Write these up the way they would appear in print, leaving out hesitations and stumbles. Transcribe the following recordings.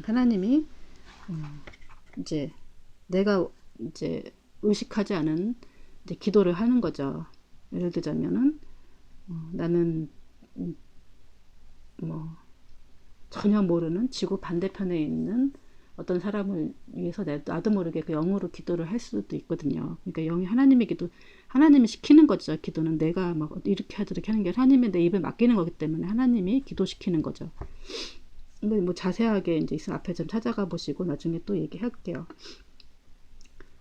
하나님이 이제 내가 이제 의식하지 않은 이제 기도를 하는 거죠. 예를 들자면은 나는 뭐 전혀 모르는 지구 반대편에 있는 어떤 사람을 위해서 나도 모르게 그 영으로 기도를 할 수도 있거든요. 그러니까 영이 하나님의 기도, 하나님이 시키는 거죠. 기도는 내가 막 이렇게 하자 이렇게 하는 게 하나님의 내 입에 맡기는 거기 때문에 하나님이 기도시키는 거죠. 근데 뭐 자세하게 이제 있으면 앞에 좀 찾아가 보시고 나중에 또 얘기할게요.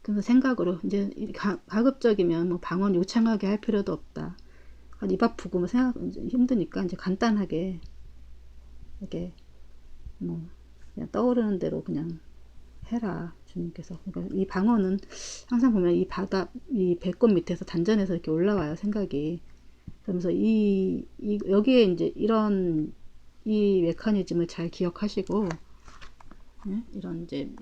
그래서 생각으로 이제 가급적이면 뭐 방언 요창하게 할 필요도 없다. 입 아프고 뭐 생각 힘드니까 이제 간단하게 이렇게 뭐 그냥 떠오르는 대로 그냥 해라 주님께서. 그러니까 이 방언은 항상 보면 이 바닥 이 배꼽 밑에서 단전에서 이렇게 올라와요 생각이. 그러면서 여기에 이제 이런 이 메커니즘을 잘 기억하시고 이런 이제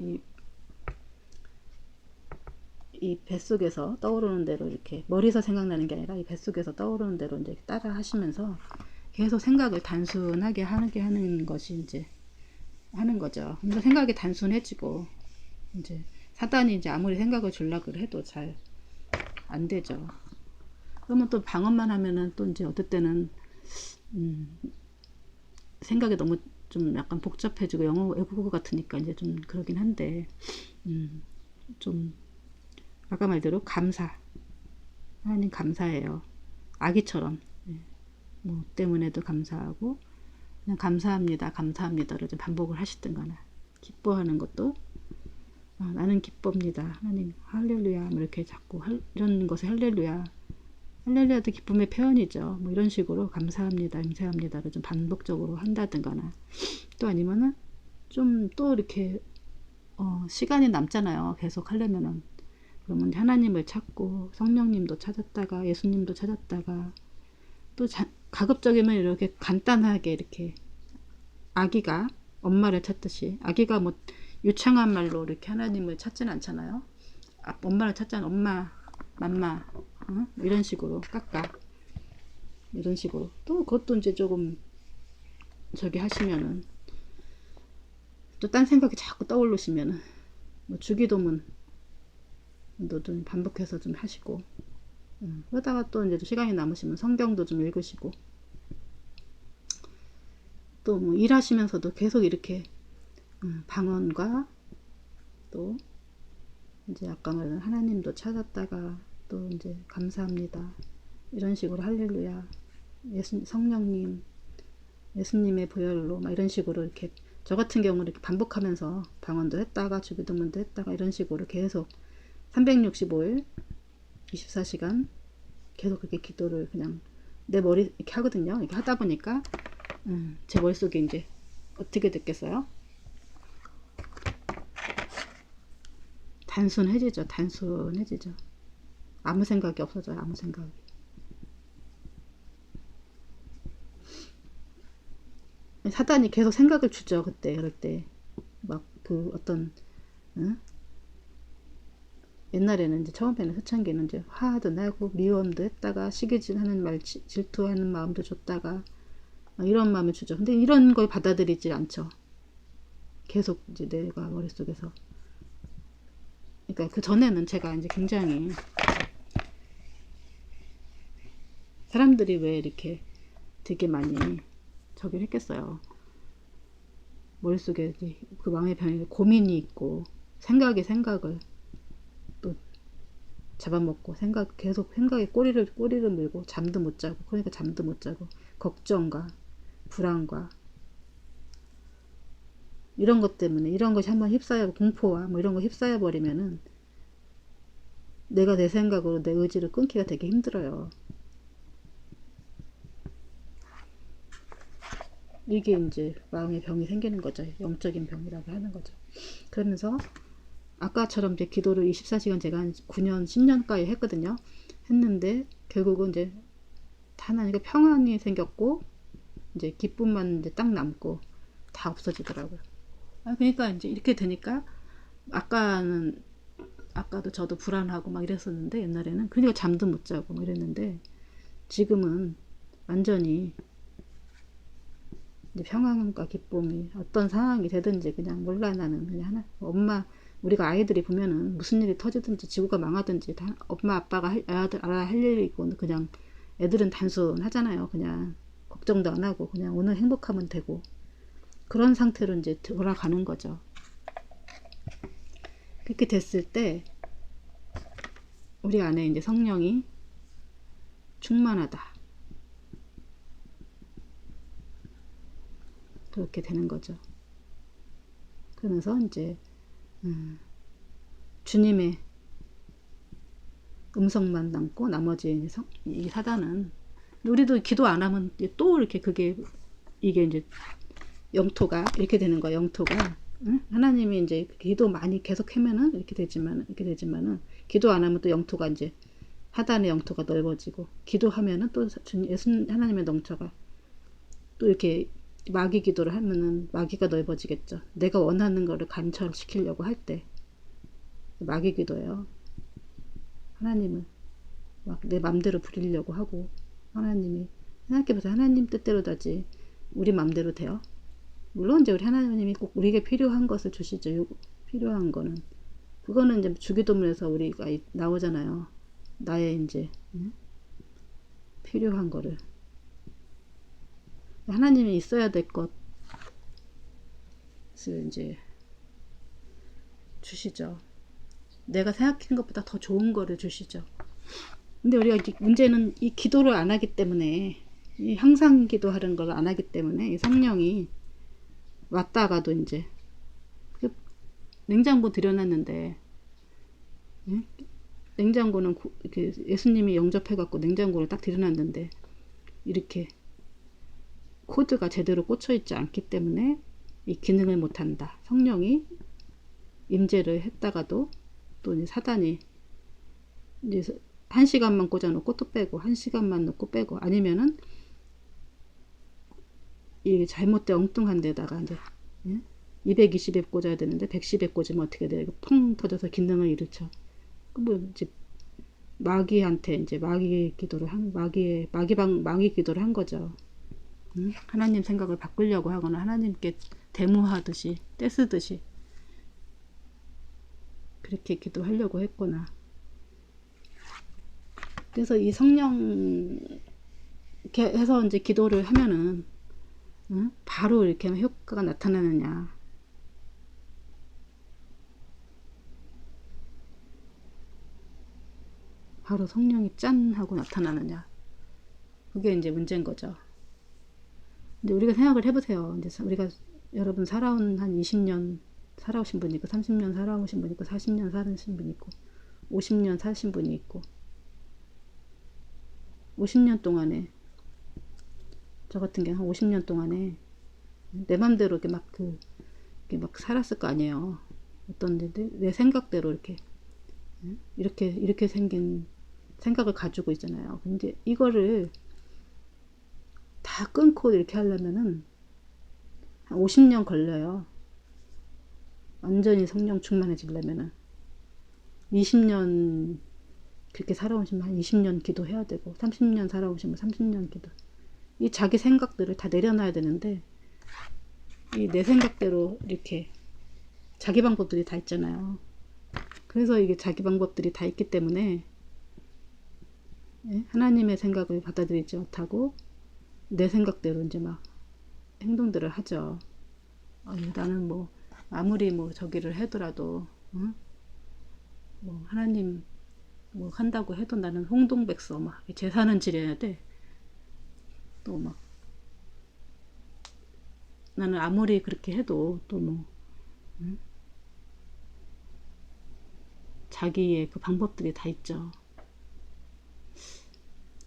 이 뱃속에서 떠오르는 대로 이렇게 머리에서 생각나는 게 아니라 이 뱃속에서 떠오르는 대로 이제 따라 하시면서 계속 생각을 단순하게 하는 것이 이제 하는 거죠. 그래서 생각이 단순해지고 이제 사단이 이제 아무리 생각을 주려고 해도 잘 안 되죠. 그러면 또 방언만 하면은 또 이제 어떨 때는 생각이 너무 좀 약간 복잡해지고 영어 외국어 같으니까 이제 좀 그러긴 한데 좀 아까 말대로 감사 하나님 감사해요. 아기처럼 뭐 때문에도 감사하고 그냥 감사합니다 감사합니다를 좀 반복을 하시든가나 기뻐하는 것도 나는 기쁩니다 하나님 할렐루야 뭐 이렇게 자꾸 이런 것을 할렐루야 할렐루야도 기쁨의 표현이죠. 뭐 이런 식으로 감사합니다 감사합니다를 좀 반복적으로 한다든가나 또 아니면은 좀 또 이렇게 시간이 남잖아요. 계속 하려면은 그러면 하나님을 찾고 성령님도 찾았다가 예수님도 찾았다가 또 가급적이면 이렇게 간단하게 이렇게 아기가 엄마를 찾듯이 아기가 뭐 유창한 말로 이렇게 하나님을 찾진 않잖아요. 엄마를 찾잖아. 엄마, 맘마, 이런 식으로 깎아 이런 식으로 또 그것도 이제 조금 저기 하시면은 또 딴 생각이 자꾸 떠오르시면은 뭐 주기도문도 좀 반복해서 좀 하시고 그러다가 또 이제 시간이 남으시면 성경도 좀 읽으시고 또 뭐 일하시면서도 계속 이렇게 방언과 또 이제 아까 말한 하나님도 찾았다가 또 이제 감사합니다 이런 식으로 할렐루야 성령님 예수님의 보혈로 막 이런 식으로 이렇게 저 같은 경우는 이렇게 반복하면서 방언도 했다가 주기도문도 했다가 이런 식으로 계속 365일 24시간 계속 그렇게 기도를 그냥 내 머리 이렇게 하거든요. 이렇게 하다 보니까 제 머릿속에 이제 어떻게 됐겠어요? 단순해지죠. 아무 생각이 없어져요. 아무 생각이. 사단이 계속 생각을 주죠. 그럴 때 막 그 어떤 옛날에는 이제 처음에는 초창기는 이제 화도 나고 미움도 했다가 시기질하는 말 질투하는 마음도 줬다가 이런 마음을 주죠. 근데 이런 걸 받아들이지 않죠. 계속 이제 내가 머릿속에서 그러니까 그 전에는 제가 이제 굉장히 사람들이 왜 이렇게 되게 많이 저기를 했겠어요. 머릿속에 그 마음의 병에 고민이 있고 생각을 또 잡아먹고 계속 생각에 꼬리를 물고 잠도 못 자고 그러니까 잠도 못 자고 걱정과 불안과 이런 것 때문에 이런 것이 한번 휩싸여 공포와 뭐 이런 거 휩싸여 버리면은 내가 내 생각으로 내 의지를 끊기가 되게 힘들어요. 이게 이제 마음의 병이 생기는 거죠. 영적인 병이라고 하는 거죠. 그러면서 아까처럼 이제 기도를 24시간 제가 한 9년, 10년까지 했거든요. 했는데 결국은 이제 하나님께 평안이 생겼고 이제 기쁨만 이제 딱 남고 다 없어지더라고요. 그러니까 이제 이렇게 되니까 아까도 저도 불안하고 막 이랬었는데 옛날에는 그러니까 잠도 못 자고 막 이랬는데 지금은 완전히 이제 평안과 기쁨이 어떤 상황이 되든지 그냥 몰라 나는 그냥 하나 엄마 우리가 아이들이 보면은 무슨 일이 터지든지 지구가 망하든지 다 엄마 아빠가 알아야 할 일이고 그냥 애들은 단순하잖아요. 그냥 걱정도 안 하고 그냥 오늘 행복하면 되고 그런 상태로 이제 돌아가는 거죠. 그렇게 됐을 때 우리 안에 이제 성령이 충만하다. 그렇게 되는 거죠. 그러면서 이제 주님의 음성만 남고 나머지 이 사단은 우리도 기도 안 하면 또 이렇게 이게 이제 영토가 이렇게 되는 거야. 영토가 응? 하나님이 이제 기도 많이 계속 하면은 이렇게 되지만은 기도 안 하면 또 영토가 이제 사단의 영토가 넓어지고 기도하면은 또 예수 하나님의 영토가 또 이렇게 마귀 기도를 하면은 마귀가 넓어지겠죠. 내가 원하는 거를 관철시키려고 할 때 마귀 기도예요. 하나님은 막 내 맘대로 부리려고 하고 하나님이 생각해보세요. 하나님 뜻대로다지 우리 맘대로 돼요. 물론 이제 우리 하나님이 꼭 우리에게 필요한 것을 주시죠. 필요한 거는 그거는 이제 주기도문에서 우리가 나오잖아요. 나의 이제 필요한 거를 하나님이 있어야 될 것을 이제 주시죠. 내가 생각하는 것보다 더 좋은 거를 주시죠. 근데 우리가 이제 문제는 이 기도를 안 하기 때문에 이 항상 기도하는 걸 안 하기 때문에 이 성령이 왔다가도 이제 냉장고 들여놨는데 냉장고는 이렇게 예수님이 영접해갖고 냉장고를 딱 들여놨는데 이렇게 코드가 제대로 꽂혀있지 않기 때문에 이 기능을 못한다. 성령이 임재를 했다가도 또 이제 사단이 이제 1시간만 꽂아놓고 또 빼고 1시간만 놓고 빼고 아니면은 이게 잘못된 엉뚱한 데다가 이제 220에 꽂아야 되는데 110에 꽂으면 어떻게 돼요? 펑 터져서 기능을 잃죠. 뭐 이제 마귀한테 이제 마귀 기도를 한 마귀 기도를 한 거죠. 하나님 생각을 바꾸려고 하거나 하나님께 데모하듯이 떼쓰듯이 그렇게 기도하려고 했거나 그래서 이 성령 이렇게 해서 이제 기도를 하면은 바로 이렇게 효과가 나타나느냐 바로 성령이 짠 하고 나타나느냐 그게 이제 문제인 거죠. 근데 우리가 생각을 해보세요. 이제 우리가 여러분 살아온 한 20년 살아오신 분이 있고 30년 살아오신 분이 있고 40년 살아오신 분이 있고 50년 사신 분이 있고 50년 동안에 저 같은 경우 한 50년 동안에 내 맘대로 이렇게 막 살았을 거 아니에요. 어떤 내 생각대로 이렇게 생긴 생각을 가지고 있잖아요. 근데 이거를 다 끊고 이렇게 하려면은 한 50년 걸려요. 완전히 성령 충만해지려면은 20년 그렇게 살아오시면 한 20년 기도해야 되고 30년 살아오시면 30년 기도 이 자기 생각들을 다 내려놔야 되는데 이 내 생각대로 이렇게 자기 방법들이 다 있잖아요. 그래서 이게 자기 방법들이 다 있기 때문에 하나님의 생각을 받아들이지 못하고 내 생각대로 이제 막 행동들을 하죠. 아니, 나는 뭐 아무리 뭐 저기를 하더라도 뭐 하나님 뭐 한다고 해도 나는 홍동백서 막 제사는 지려야 돼. 또 막 나는 아무리 그렇게 해도 또 뭐 자기의 그 방법들이 다 있죠.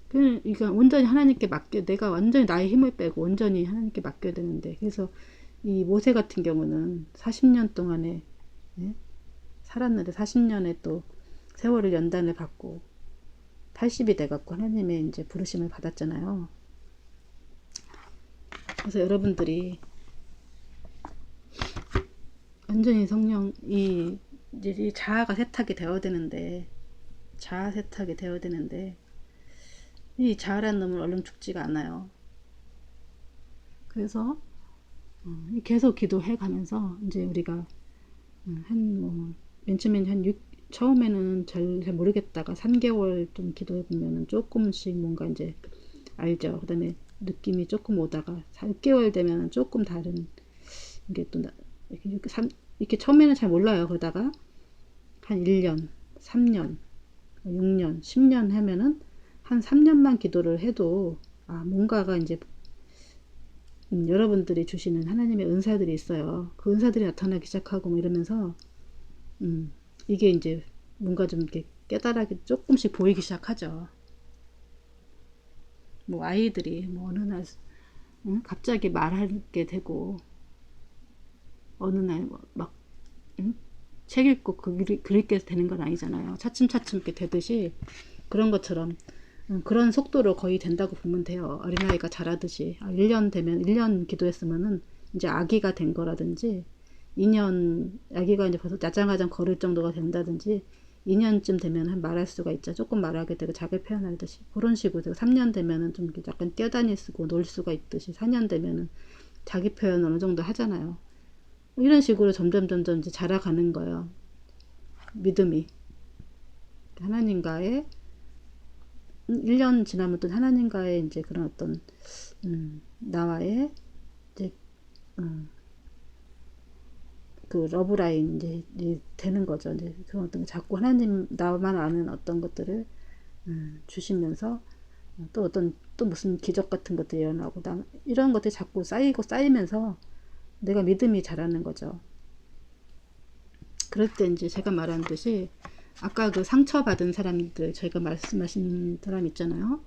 그러니까 온전히 하나님께 내가 완전히 나의 힘을 빼고 온전히 하나님께 맡겨야 되는데 그래서 이 모세 같은 경우는 40년 동안에 살았는데 40년에 또 세월을 연단을 받고 80이 돼갖고 하나님의 이제 부르심을 받았잖아요. 그래서 여러분들이 완전히 이제 이 자아가 세탁이 되어야 되는데 자아 세탁이 되어야 되는데 이 자아라는 놈은 얼른 죽지가 않아요. 그래서 계속 기도해 가면서 이제 우리가 맨 처음에는 처음에는 잘 모르겠다가 3개월 좀 기도해 보면은 조금씩 뭔가 이제 알죠. 그 다음에 느낌이 조금 오다가 6개월 되면은 조금 다른 게 또 이렇게 처음에는 잘 몰라요. 그러다가 한 1년, 3년, 6년, 10년 하면은 한 3년만 기도를 해도 뭔가가 이제 여러분들이 주시는 하나님의 은사들이 있어요. 그 은사들이 나타나기 시작하고 뭐 이러면서 이게 이제 뭔가 좀 이렇게 깨달하게 조금씩 보이기 시작하죠. 뭐 아이들이 뭐 어느 날 갑자기 말하게 되고 어느 날 막 책 읽고 글 읽게 되는 건 아니잖아요. 차츰차츰 이렇게 되듯이 그런 것처럼 그런 속도로 거의 된다고 보면 돼요. 어린아이가 자라듯이 1년 되면 1년 기도했으면은 이제 아기가 된 거라든지 2년 아기가 이제 벌써 야장야장 걸을 정도가 된다든지 2년쯤 되면 말할 수가 있죠. 조금 말하게 되고 자기 표현하듯이 그런 식으로 되고 3년 되면은 좀 약간 뛰어다닐 수고 놀 수가 있듯이 4년 되면은 자기 표현 어느 정도 하잖아요. 이런 식으로 점점 이제 자라가는 거예요. 믿음이 하나님과의 1년 지나면 또 하나님과의 이제 그런 어떤 나와의 이제 그 러브라인 이제 되는 거죠. 이제 그런 어떤 자꾸 하나님 나만 아는 어떤 것들을 주시면서 또 또 무슨 기적 같은 것들이 일어나고 이런 것들이 자꾸 쌓이면서 내가 믿음이 자라는 거죠. 그럴 때 이제 제가 말한 듯이 아까 그 상처받은 사람들 저희가 말씀하신 사람 있잖아요.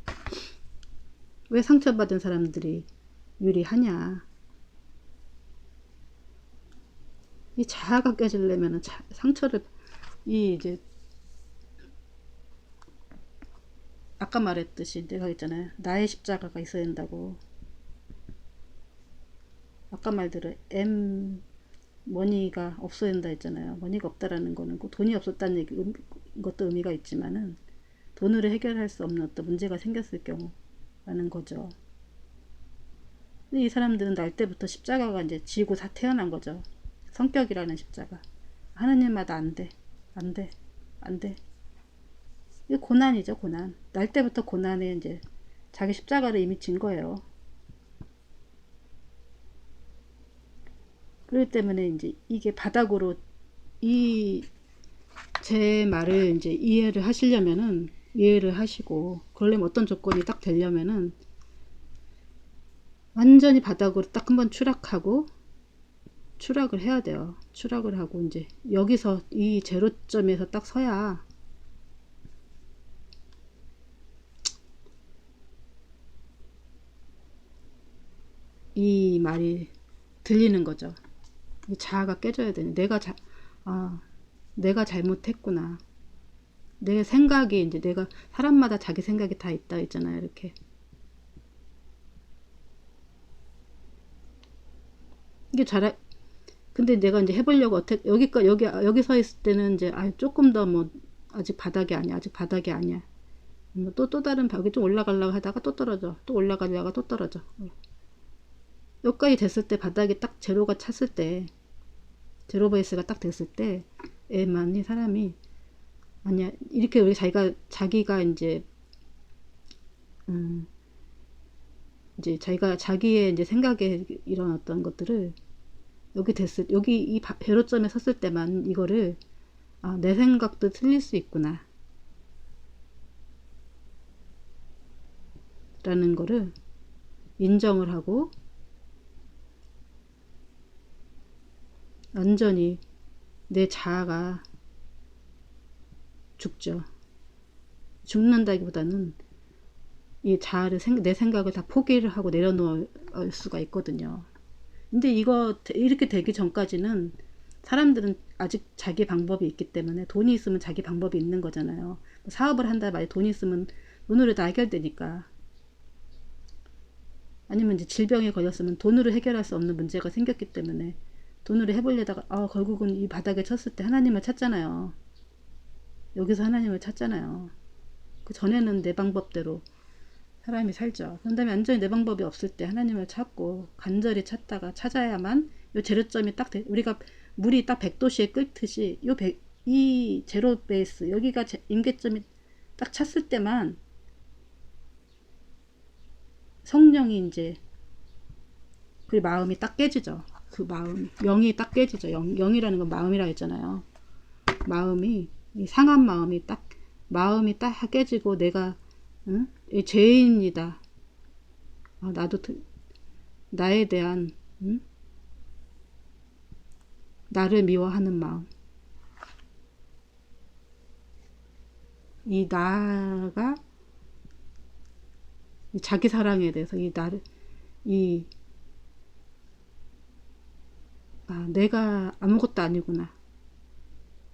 왜 상처받은 사람들이 유리하냐? 이 자아가 깨지려면 상처를 이제 아까 말했듯이 내가 있잖아요. 나의 십자가가 있어야 된다고. 아까 말대로 머니가 없어야 된다 했잖아요. 머니가 없다라는 거는 돈이 없었다는 것도 의미가 있지만은 돈으로 해결할 수 없는 어떤 문제가 생겼을 경우라는 거죠. 근데 이 사람들은 날 때부터 십자가가 이제 지고 태어난 거죠. 성격이라는 십자가. 하나님마다 안 돼. 안 돼. 안 돼. 이게 고난이죠, 고난. 날 때부터 고난에 이제 자기 십자가를 이미 진 거예요. 그렇기 때문에 이제 이게 바닥으로 제 말을 이제 이해를 하시고 그러려면 어떤 조건이 딱 되려면은 완전히 바닥으로 딱 한번 추락을 해야 돼요. 추락을 하고 이제 여기서 이 제로점에서 딱 서야 이 말이 들리는 거죠. 이 자아가 깨져야 되네. 내가 잘못했구나. 내 생각이 이제 사람마다 자기 생각이 다 있다 있잖아요. 이렇게. 이게 근데 내가 이제 해보려고 여기 서 있을 때는 이제 조금 더 뭐 아직 바닥이 아니야. 뭐 또 다른 벽이 좀 올라가려고 하다가 또 떨어져. 또 올라가려다가 또 떨어져. 여기까지 됐을 때 바닥이 딱 제로가 찼을 때 제로 베이스가 딱 됐을 때 이 사람이 아니야 이렇게 우리 자기가 이제 자기의 이제 생각에 이런 어떤 것들을 여기 이 배로점에 섰을 때만 이거를 내 생각도 틀릴 수 있구나 라는 거를 인정을 하고 완전히 내 자아가 죽죠. 죽는다기보다는 이 자아를 내 생각을 다 포기를 하고 내려놓을 수가 있거든요. 근데 이렇게 되기 전까지는 사람들은 아직 자기 방법이 있기 때문에 돈이 있으면 자기 방법이 있는 거잖아요. 사업을 한다 말이 돈이 있으면 돈으로 다 해결되니까. 아니면 이제 질병에 걸렸으면 돈으로 해결할 수 없는 문제가 생겼기 때문에 돈으로 해보려다가 결국은 이 바닥에 쳤을 때 하나님을 찾잖아요. 여기서 하나님을 찾잖아요. 그 전에는 내 방법대로 사람이 살죠. 그런 다음에 완전히 내 방법이 없을 때 하나님을 찾고 간절히 찾다가 찾아야만 요 제로점이 딱 우리가 물이 딱 100도씨에 끓듯이 이 제로 베이스 여기가 임계점이 딱 찼을 때만 성령이 이제 그 마음이 딱 깨지죠. 그 마음 영이 딱 깨지죠. 영이라는 건 마음이라 했잖아요. 마음이 이 상한 마음이 딱 깨지고 내가 응? 죄인이다. 나도 나에 대한 응? 나를 미워하는 마음. 이 나가 이 자기 사랑에 대해서 이 나를 이 내가 아무것도 아니구나.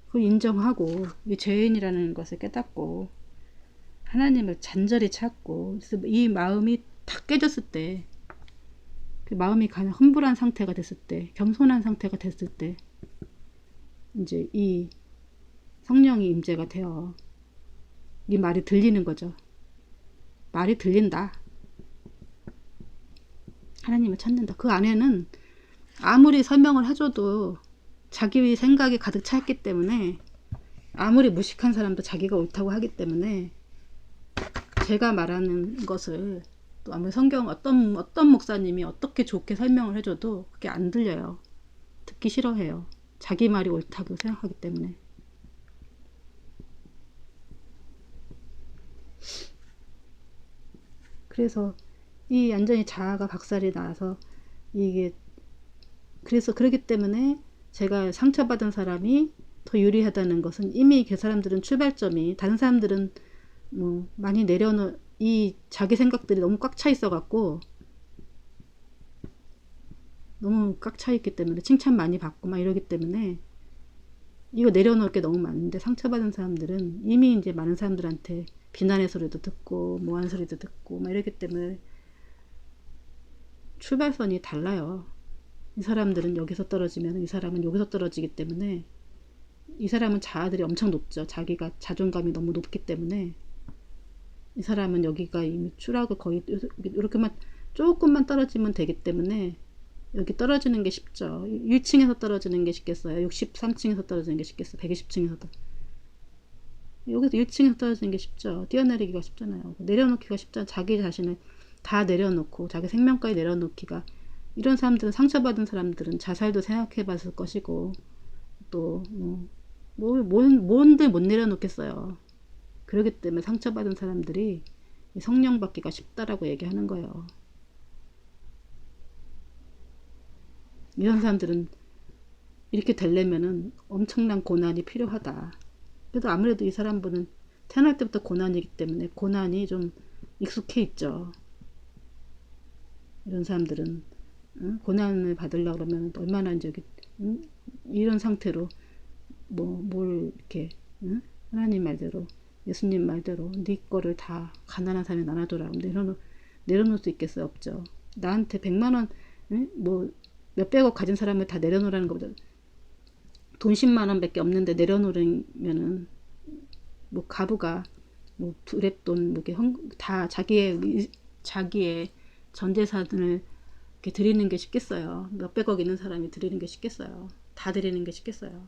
그걸 인정하고 이 죄인이라는 것을 깨닫고 하나님을 잔절히 찾고 그래서 이 마음이 탁 깨졌을 때 그 마음이 가장 humble 상태가 됐을 때 겸손한 상태가 됐을 때 이제 이 성령이 임재가 되어 이 말이 들리는 거죠. 말이 들린다. 하나님을 찾는다. 그 안에는 아무리 설명을 해줘도 자기 생각이 가득 차 있기 때문에 아무리 무식한 사람도 자기가 옳다고 하기 때문에 제가 말하는 것을 또 아무리 성경 어떤 목사님이 어떻게 좋게 설명을 해줘도 그게 안 들려요. 듣기 싫어해요. 자기 말이 옳다고 생각하기 때문에. 그래서 이 완전히 자아가 박살이 나서 이게 그래서 그러기 때문에 제가 상처받은 사람이 더 유리하다는 것은 이미 그 사람들은 출발점이 다른 사람들은 뭐 많이 내려놓은 이 자기 생각들이 너무 꽉 차 있어 갖고 너무 꽉 차 있기 때문에 칭찬 많이 받고 막 이러기 때문에 이거 내려놓을 게 너무 많은데 상처받은 사람들은 이미 이제 많은 사람들한테 비난의 소리도 듣고 뭐한 소리도 듣고 막 이러기 때문에 출발선이 달라요. 이 사람들은 여기서 떨어지면 이 사람은 여기서 떨어지기 때문에 이 사람은 자아들이 엄청 높죠. 자기가 자존감이 너무 높기 때문에 이 사람은 여기가 이미 추락을 거의 이렇게만 조금만 떨어지면 되기 때문에 여기 떨어지는 게 쉽죠. 1층에서 떨어지는 게 쉽겠어요. 63층에서 떨어지는 게 쉽겠어요. 120층에서 여기서 1층에서 떨어지는 게 쉽죠. 뛰어내리기가 쉽잖아요. 내려놓기가 쉽잖아요. 자기 자신을 다 내려놓고 자기 생명까지 내려놓기가 이런 사람들은 상처받은 사람들은 자살도 생각해 봤을 것이고 또 뭔들 못 내려놓겠어요. 그렇기 때문에 상처받은 사람들이 성령 받기가 쉽다라고 얘기하는 거예요. 이런 사람들은 이렇게 되려면은 엄청난 고난이 필요하다. 그래도 아무래도 이 사람분은 태어날 때부터 고난이기 때문에 고난이 좀 익숙해 있죠. 이런 사람들은 고난을 받으려고 그러면 얼마나 이제 이런 상태로 뭘 이렇게 하나님 말대로 예수님 말대로 네 거를 다 가난한 사람이 나눠줘라. 내려놓을 수 있겠어요? 없죠. 나한테 100만원 뭐 몇백억 가진 사람을 다 내려놓으라는 것보다 돈 10만원 밖에 없는데 내려놓으면은 뭐 가부가 뭐 두랩돈 뭐 다 자기의 전재산을 이렇게 드리는 게 쉽겠어요. 몇백억 있는 사람이 드리는 게 쉽겠어요. 다 드리는 게 쉽겠어요.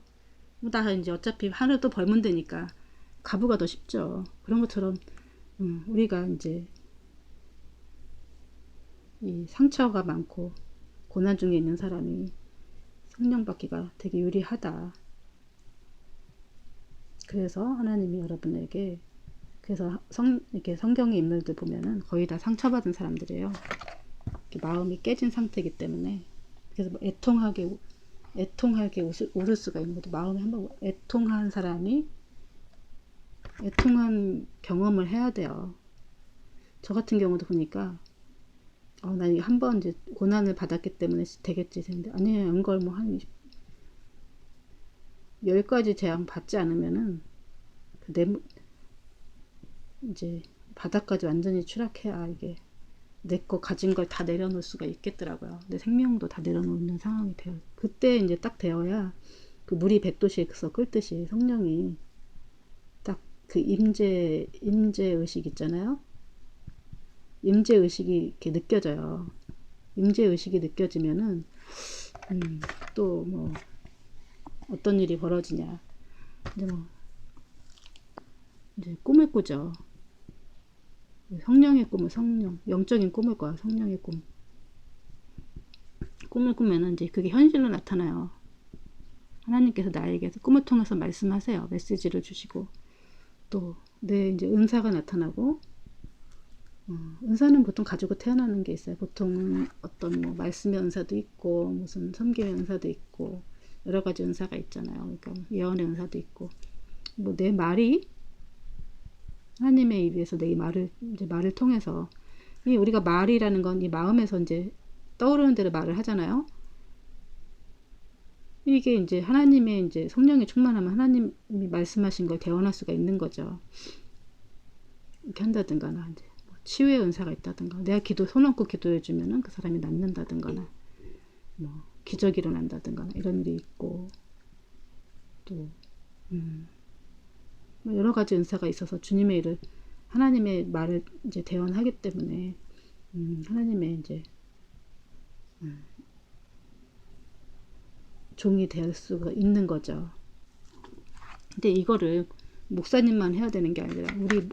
뭐 다 이제 어차피 하루 또 벌면 되니까 가부가 더 쉽죠. 그런 것처럼 우리가 이제 이 상처가 많고 고난 중에 있는 사람이 성령 받기가 되게 유리하다. 그래서 하나님이 여러분에게 그래서 이렇게 성경의 인물들 보면은 거의 다 상처받은 사람들이에요. 마음이 깨진 상태이기 때문에 그래서 애통하게 울을 수가 있는 것도 마음에 한번 애통한 사람이 애통한 경험을 해야 돼요. 저 같은 경우도 보니까 나 이게 한번 이제 고난을 받았기 때문에 되겠지 했는데 아니에요. 이걸 뭐 한 10가지 재앙 받지 않으면은 이제 바닥까지 완전히 추락해야 이게 내 거 가진 걸 다 내려놓을 수가 있겠더라고요. 내 생명도 다 내려놓는 상황이 돼요. 그때 이제 딱 되어야 그 물이 100도씨에서 끓듯이 성령이 딱 그 임재 의식 있잖아요. 임재의식이 이렇게 느껴져요. 임재의식이 느껴지면은 또 뭐 어떤 일이 벌어지냐, 이제 뭐 이제 꿈을 꾸죠. 성령의 꿈을, 성령, 영적인 꿈을 꿔요. 성령의 꿈. 꿈을 꾸면은 이제 그게 현실로 나타나요. 하나님께서 나에게 꿈을 통해서 말씀하세요. 메시지를 주시고, 또 내 이제 은사가 나타나고, 은사는 보통 가지고 태어나는 게 있어요. 보통 어떤 뭐 말씀의 은사도 있고, 무슨 섬김의 은사도 있고, 여러 가지 은사가 있잖아요. 그러니까 예언의 은사도 있고, 뭐 내 말이 하나님의 입에서 내 말을 이제 말을 통해서, 이 우리가 말이라는 건 이 마음에서 이제 떠오르는 대로 말을 하잖아요. 이게 이제 하나님의 이제 성령이 충만하면 하나님이 말씀하신 걸 대언할 수가 있는 거죠. 이렇게 한다든가나, 이제 뭐 치유의 은사가 있다든가, 내가 손 얹고 기도해 주면은 그 사람이 낫는다든가나, 뭐 기적이 일어난다든가나 이런 일이 있고, 또 뭐 여러 가지 은사가 있어서 주님의 일을, 하나님의 말을 이제 대언하기 때문에 하나님의 이제 종이 될 수가 있는 거죠. 근데 이거를 목사님만 해야 되는 게 아니라 우리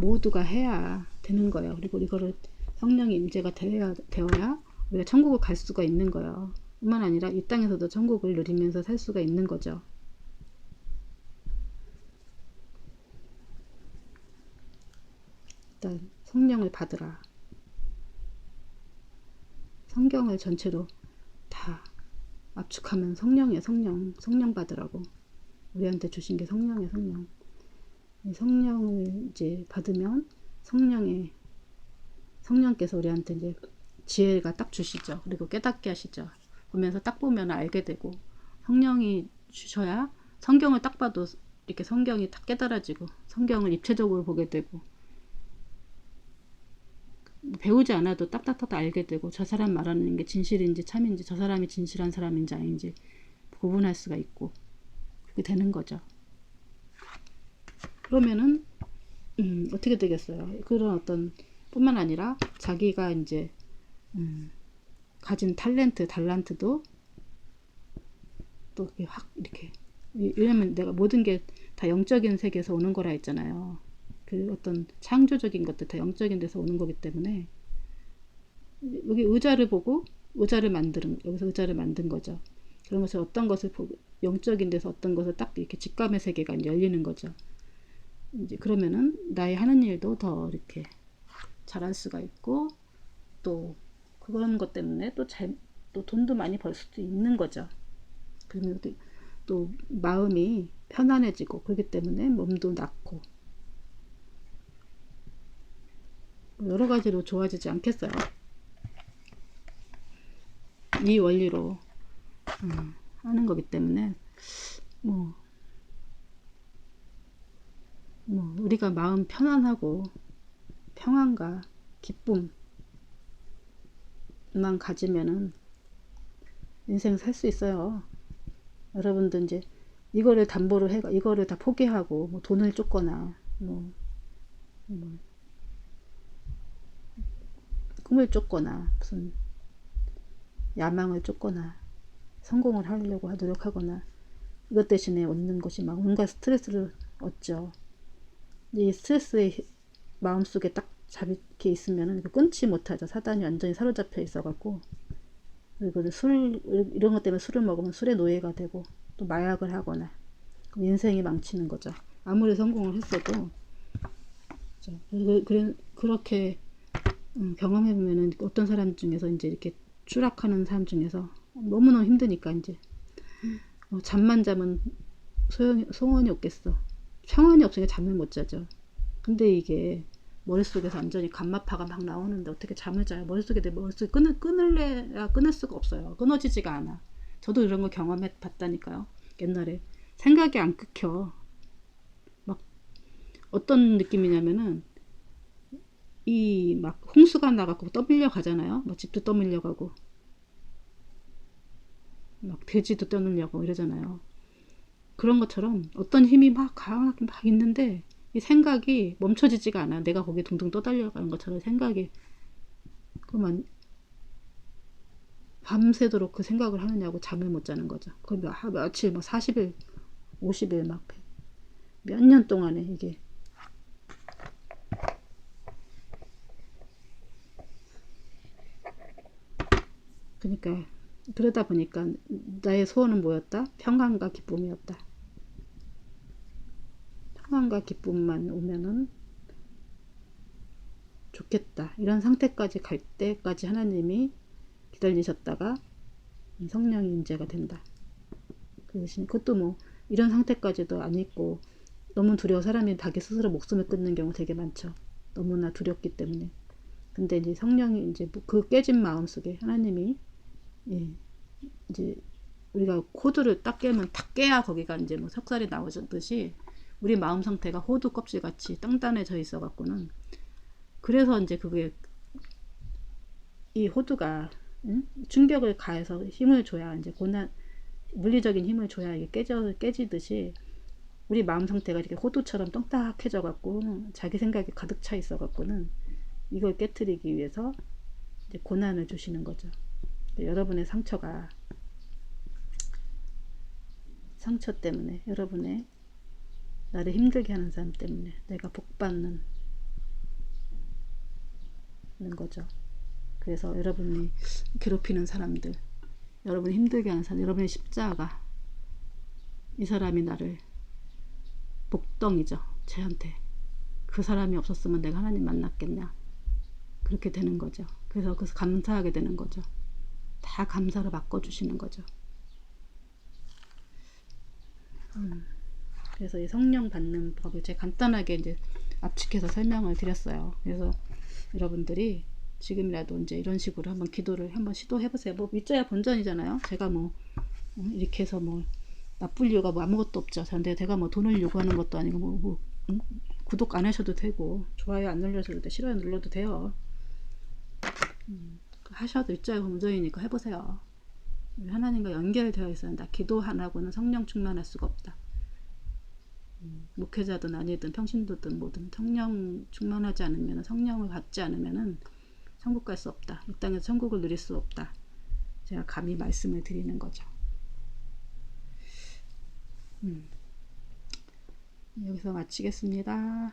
모두가 해야 되는 거예요. 그리고 이거를 성령의 임재가 되어야 우리가 천국을 갈 수가 있는 거예요. 뿐만 아니라 이 땅에서도 천국을 누리면서 살 수가 있는 거죠. 일단 성령을 받으라. 성경을 전체로 다 압축하면 성령이에요. 성령 받으라고. 우리한테 주신 게 성령이에요. 성령. 성령을 이제 받으면 성령께서 우리한테 이제 지혜가 딱 주시죠. 그리고 깨닫게 하시죠. 보면서 딱 보면 알게 되고, 성령이 주셔야 성경을 딱 봐도 이렇게 성경이 딱 깨달아지고, 성경을 입체적으로 보게 되고, 배우지 않아도 딱딱딱 알게 되고, 저 사람 말하는 게 진실인지 참인지, 저 사람이 진실한 사람인지 아닌지 구분할 수가 있고, 그렇게 되는 거죠. 그러면은 어떻게 되겠어요? 그런 어떤 뿐만 아니라 자기가 이제 가진 달란트도 또 확 이렇게, 왜냐면 내가 모든 게 다 영적인 세계에서 오는 거라 했잖아요. 그 어떤 창조적인 것들 다 영적인 데서 오는 거기 때문에, 여기 의자를 보고 여기서 의자를 만든 거죠. 그런 것을 어떤 것을 보고 영적인 데서 어떤 것을 딱 이렇게 직감의 세계가 열리는 거죠. 이제 그러면은 나의 하는 일도 더 이렇게 잘할 수가 있고, 또 그런 것 때문에 또 돈도 많이 벌 수도 있는 거죠. 그러면 또 마음이 편안해지고, 그렇기 때문에 몸도 낫고 여러 가지로 좋아지지 않겠어요? 이 원리로 하는 거기 때문에 뭐 우리가 마음 편안하고 평안과 기쁨만 가지면은 인생 살 수 있어요. 여러분들 이제 이거를 담보로 해가 이거를 다 포기하고 뭐 돈을 쫓거나 뭐 꿈을 쫓거나 무슨 야망을 쫓거나 성공을 하려고 노력하거나, 이것 대신에 얻는 것이 막 온갖 스트레스를 얻죠. 이 스트레스의 마음속에 딱 잡혀 있으면은 끊지 못하죠. 사단이 완전히 사로잡혀 있어갖고, 그리고 이런 것 때문에 술을 먹으면 술의 노예가 되고, 또 마약을 하거나, 그럼 인생이 망치는 거죠. 아무리 성공을 했어도. 그렇게 경험해보면은 어떤 사람 중에서 이제 이렇게 추락하는 사람 중에서 너무너무 힘드니까 이제 잠만 자면 소원이 없겠어. 평안이 없으니까 잠을 못 자죠. 근데 이게 머릿속에서 완전히 감마파가 막 나오는데 어떻게 잠을 자요? 내 머릿속에 끊을래야 끊을 수가 없어요. 끊어지지가 않아. 저도 이런 거 경험해 봤다니까요. 옛날에 생각이 안 끊겨. 막 어떤 느낌이냐면은 이 막 홍수가 나가고 떠밀려 가잖아요. 막 집도 떠밀려 가고 막 돼지도 떠밀려 가고 이러잖아요. 그런 것처럼 어떤 힘이 막 강하게 막 있는데 이 생각이 멈춰지지가 않아. 내가 거기에 둥둥 떠달려가는 것처럼 생각이. 그러면 밤새도록 그 생각을 하느냐고 잠을 못 자는 거죠. 그 며칠, 뭐 40일, 50일 막 몇 년 동안에 이게. 그러니까 그러다 보니까 나의 소원은 뭐였다? 평안과 기쁨이었다. 평안과 기쁨만 오면은 좋겠다. 이런 상태까지 갈 때까지 하나님이 기다리셨다가 성령이 인재가 된다. 그것도 뭐 이런 상태까지도 안 있고 너무 두려워 사람이 자기 스스로 목숨을 끊는 경우 되게 많죠. 너무나 두렵기 때문에. 근데 이제 성령이 이제 그 깨진 마음 속에 하나님이 예, 이제 우리가 호두를 딱 깨면 탁 깨야 거기가 이제 뭐 석살이 나오듯이 우리 마음 상태가 호두 껍질 같이 단단해져 있어 갖고는 그래서 이제 그게 이 호두가 충격을 가해서 힘을 줘야 이제 고난 물리적인 힘을 줘야 이게 깨지듯이 우리 마음 상태가 이렇게 호두처럼 똥딱해져 갖고 자기 생각이 가득 차 있어 갖고는 이걸 깨트리기 위해서 이제 고난을 주시는 거죠. 여러분의 상처 때문에 여러분의 나를 힘들게 하는 사람 때문에 내가 복받는 거죠. 그래서 여러분이 괴롭히는 사람들, 여러분이 힘들게 하는 사람, 여러분의 십자가, 이 사람이 나를 복덩이죠. 쟤한테 그 사람이 없었으면 내가 하나님 만났겠냐, 그렇게 되는 거죠. 그래서 감사하게 되는 거죠. 다 감사로 바꿔주시는 거죠. 그래서 이 성령 받는 법을 제가 간단하게 이제 압축해서 설명을 드렸어요. 그래서 여러분들이 지금이라도 이제 이런 식으로 한번 기도를 한번 시도해 보세요. 뭐 믿져야 본전이잖아요. 제가 뭐 이렇게 해서 뭐 나쁠 이유가 뭐 아무것도 없죠. 근데 제가 뭐 돈을 요구하는 것도 아니고 구독 안 하셔도 되고 좋아요 안 눌러셔도 돼, 싫어요 눌러도 돼요. 하셔도 믿져야 본전이니까 해보세요. 하나님과 연결되어 있어야 한다. 기도 하나고는 성령 충만할 수가 없다. 목회자든 아니든 평신도든 뭐든 성령 충만하지 않으면, 성령을 받지 않으면 천국 갈 수 없다. 이 땅에서 천국을 누릴 수 없다. 제가 감히 말씀을 드리는 거죠. 여기서 마치겠습니다.